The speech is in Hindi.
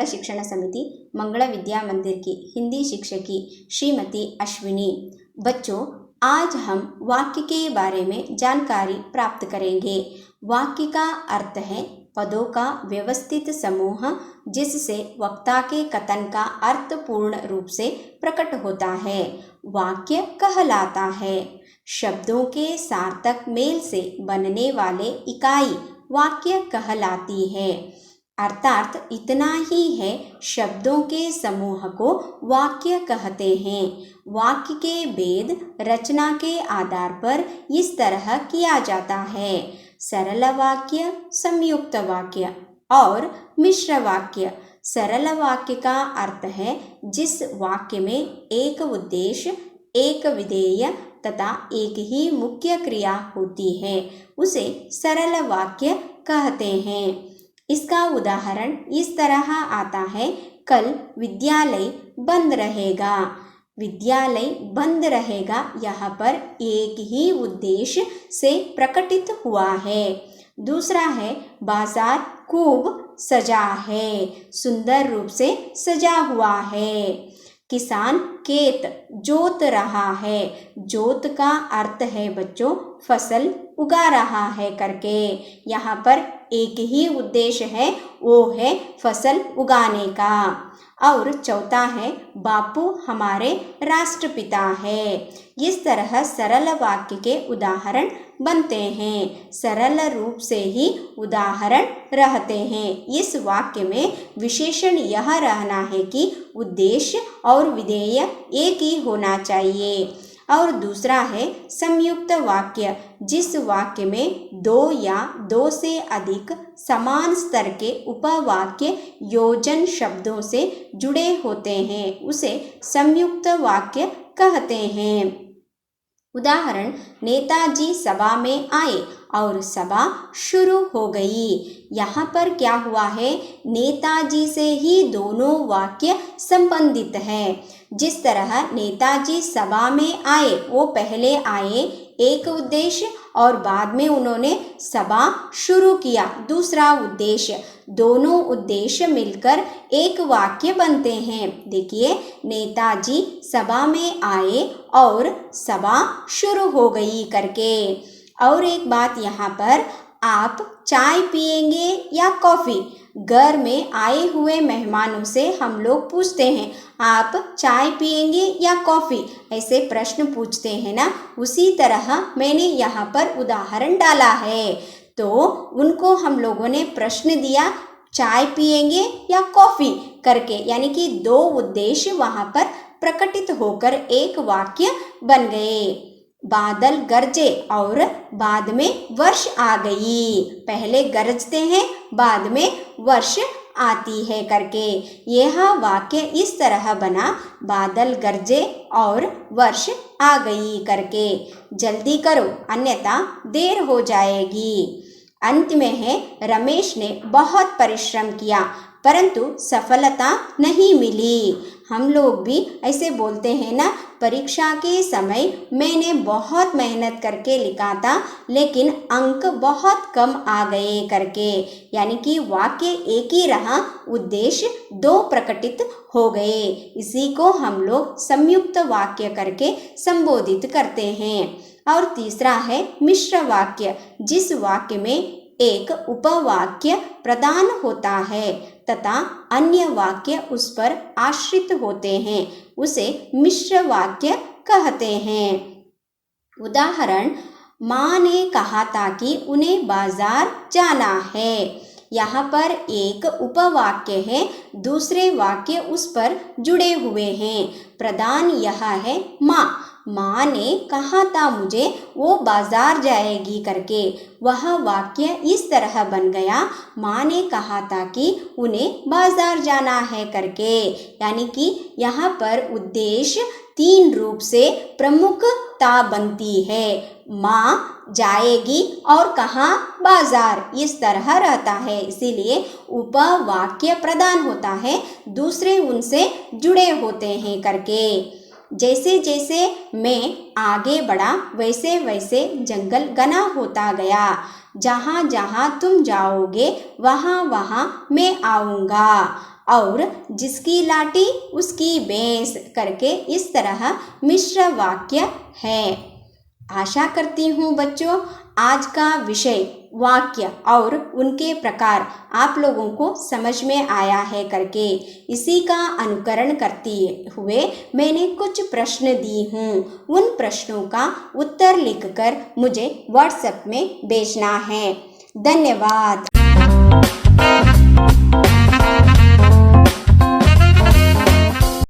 मंगल शिक्षण समिति मंगल विद्या मंदिर की हिंदी शिक्षकी श्रीमती अश्विनी। बच्चों, आज हम वाक्य के बारे में जानकारी प्राप्त करेंगे। वाक्य का अर्थ है पदों का व्यवस्थित समूह जिससे वक्ता के कथन का अर्थ पूर्ण रूप से प्रकट होता है, वाक्य कहलाता है। शब्दों के सार्थक मेल से बनने वाले इकाई वाक्य कहलाती है। अर्थात इतना ही है, शब्दों के समूह को वाक्य कहते हैं। वाक्य के भेद रचना के आधार पर इस तरह किया जाता है: सरल वाक्य, संयुक्त वाक्य और मिश्र वाक्य। सरल वाक्य का अर्थ है जिस वाक्य में एक उद्देश्य, एक विधेय तथा एक ही मुख्य क्रिया होती है, उसे सरल वाक्य कहते हैं। इसका उदाहरण इस तरह आता है: कल विद्यालय बंद रहेगा। विद्यालय बंद रहेगा यहाँ पर एक ही उद्देश्य से प्रकटित हुआ है। दूसरा है बाजार खूब सजा है, सुंदर रूप से सजा हुआ है। किसान खेत जोत रहा है। जोत का अर्थ है बच्चों फसल उगा रहा है करके। यहाँ पर एक ही उद्देश्य है, वो है फसल उगाने का। और चौथा है बापू हमारे राष्ट्रपिता है। इस तरह सरल वाक्य के उदाहरण बनते हैं। सरल रूप से ही उदाहरण रहते हैं। इस वाक्य में विशेषण यह रहना है कि उद्देश्य और विधेय एक ही होना चाहिए। और दूसरा है संयुक्त वाक्य, जिस वाक्य में दो या दो से अधिक समान स्तर के उपवाक्य योजन शब्दों से जुड़े होते हैं, उसे संयुक्त वाक्य कहते हैं। उदाहरण: नेताजी सभा में आए और सभा शुरू हो गई। यहाँ पर क्या हुआ है, नेताजी से ही दोनों वाक्य संबंधित है। जिस तरह नेताजी सभा में आए, वो पहले आए एक उद्देश्य और बाद में उन्होंने सभा शुरू किया दूसरा उद्देश्य। दोनों उद्देश्य मिलकर एक वाक्य बनते हैं। देखिए, नेताजी सभा में आए और सभा शुरू हो गई करके। और एक बात यहाँ पर, आप चाय पिएंगे या कॉफ़ी? घर में आए हुए मेहमानों से हम लोग पूछते हैं, आप चाय पिएंगे या कॉफ़ी? ऐसे प्रश्न पूछते हैं ना। उसी तरह मैंने यहाँ पर उदाहरण डाला है। तो उनको हम लोगों ने प्रश्न दिया, चाय पिएंगे या कॉफ़ी करके, यानी कि दो उद्देश्य वहाँ पर प्रकटित होकर एक वाक्य बन गए। बादल गरजे और बाद में वर्ष आ गई। पहले गरजते हैं, बाद में वर्ष आती है करके। यह वाक्य इस तरह बना, बादल गरजे और वर्ष आ गई करके। जल्दी करो अन्यथा देर हो जाएगी। अंत में है, रमेश ने बहुत परिश्रम किया परंतु सफलता नहीं मिली। हम लोग भी ऐसे बोलते हैं ना, परीक्षा के समय मैंने बहुत मेहनत करके लिखा था लेकिन अंक बहुत कम आ गए करके। यानी कि वाक्य एक ही रहा, उद्देश्य दो प्रकटित हो गए। इसी को हम लोग संयुक्त वाक्य करके संबोधित करते हैं। और तीसरा है मिश्र वाक्य, जिस वाक्य में एक उपवाक्य प्रदान होता है तथा अन्य वाक्य उस पर आश्रित होते हैं, उसे मिश्र वाक्य कहते हैं। उदाहरण: माँ ने कहा था कि उन्हें बाजार जाना है। यहाँ पर एक उपवाक्य है, दूसरे वाक्य उस पर जुड़े हुए हैं। प्रधान यह है माँ। माँ ने कहा था मुझे वो बाजार जाएगी करके। वह वाक्य इस तरह बन गया, माँ ने कहा था कि उन्हें बाजार जाना है करके। यानी कि यहाँ पर उद्देश्य तीन रूप से प्रमुखता बनती है। माँ जाएगी और कहाँ? बाजार। इस तरह रहता है, इसीलिए उपवाक्य प्रदान होता है, दूसरे उनसे जुड़े होते हैं करके। जैसे जैसे मैं आगे बढ़ा वैसे वैसे जंगल घना होता गया। जहाँ जहाँ तुम जाओगे वहाँ वहाँ मैं आऊँगा। और जिसकी लाठी उसकी भैंस करके इस तरह मिश्र वाक्य है। आशा करती हूँ बच्चों आज का विषय वाक्य और उनके प्रकार आप लोगों को समझ में आया है करके। इसी का अनुकरण करते हुए मैंने कुछ प्रश्न दी हूँ, उन प्रश्नों का उत्तर लिखकर मुझे व्हाट्सएप में भेजना है। धन्यवाद।